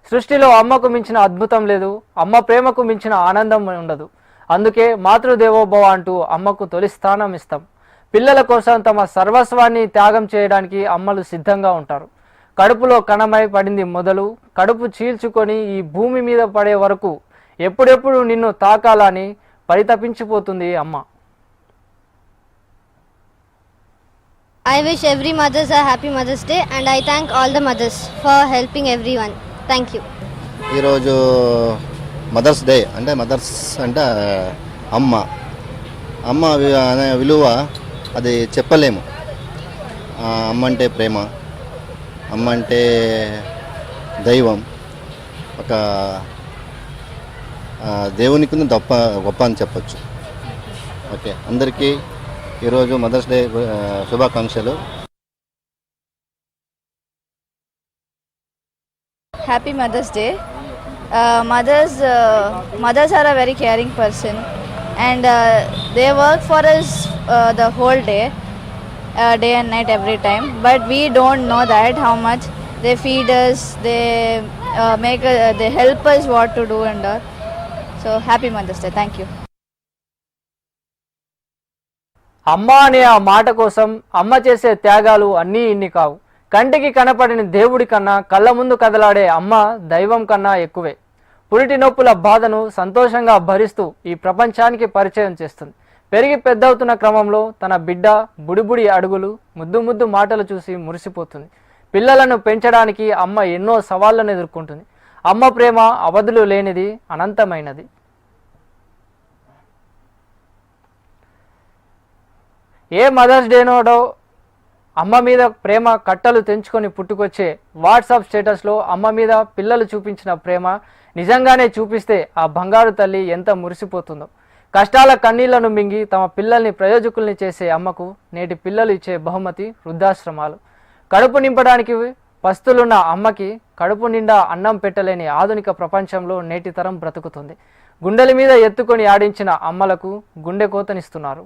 సృష్టిలో అమ్మకు మించిన అద్భుతం లేదు, అమ్మ ప్రేమకు మించిన ఆనందం ఉండదు. అందుకే మాతృదేవోభవ అంటూ అమ్మకు తొలి స్థానం ఇస్తాం. పిల్లల కోసం తమ సర్వస్వాన్ని త్యాగం చేయడానికి అమ్మలు సిద్ధంగా ఉంటారు. కడుపులో కణమై పడింది మొదలు కడుపు చీల్చుకొని ఈ భూమి మీద పడే వరకు ఎప్పుడెప్పుడు నిన్ను తాకాలని పరితపించిపోతుంది అమ్మ. I wish every mothers a happy Mother's Day and I thank all the mothers for helping everyone. Thank you. ఈరోజు మదర్స్ డే అంటే మదర్స్ అంటే అమ్మ అనే విలువ అది చెప్పలేము. అమ్మ అంటే ప్రేమ, అమ్మ అంటే దైవం, ఒక దేవునికి గొప్ప అని చెప్పచ్చు. ఓకే, అందరికీ ఈరోజు మదర్స్ డే శుభాకాంక్షలు. Happy Mother's Day. Mothers are a very caring person and they work for us the whole day, day and night every time. But we don't know that how much they feed us, they help us what to do and all. So happy Mother's Day. Thank you. అమ్మ అనే ఆ మాట కోసం అమ్మ చేసే త్యాగాలు అన్నీ ఇన్ని కావు. కంటికి కనపడిన దేవుడి కన్నా కళ్ళ ముందు కదలాడే అమ్మ దైవం కన్నా ఎక్కువే. పురిటి నొప్పుల బాధను సంతోషంగా భరిస్తూ ఈ ప్రపంచానికి పరిచయం చేస్తుంది. పెరిగి పెద్దవుతున్న క్రమంలో తన బిడ్డ బుడిబుడి అడుగులు, ముద్దు ముద్దు మాటలు చూసి మురిసిపోతుంది. పిల్లలను పెంచడానికి అమ్మ ఎన్నో సవాళ్లను ఎదుర్కొంటుంది. అమ్మ ప్రేమ అవధులు లేనిది, అనంతమైనది. ఏ మదర్స్ డేనోడో అమ్మ మీద ప్రేమ కట్టలు తెంచుకొని పుట్టుకొచ్చే వాట్సాప్ స్టేటస్లో అమ్మ మీద పిల్లలు చూపించిన ప్రేమ నిజంగానే చూపిస్తే ఆ బంగారు తల్లి ఎంత మురిసిపోతుందో. కష్టాల కన్నీళ్లను మింగి తమ పిల్లల్ని ప్రయోజకుల్ని చేసే అమ్మకు నేటి పిల్లలు ఇచ్చే బహుమతి వృద్ధాశ్రమాలు. కడుపు నింపడానికి పస్తులున్న అమ్మకి కడుపు నిండా అన్నం పెట్టలేని ఆధునిక ప్రపంచంలో నేటి తరం బ్రతుకుతుంది. గుండెల మీద ఎత్తుకొని ఆడించిన అమ్మలకు గుండె కోతనిస్తున్నారు.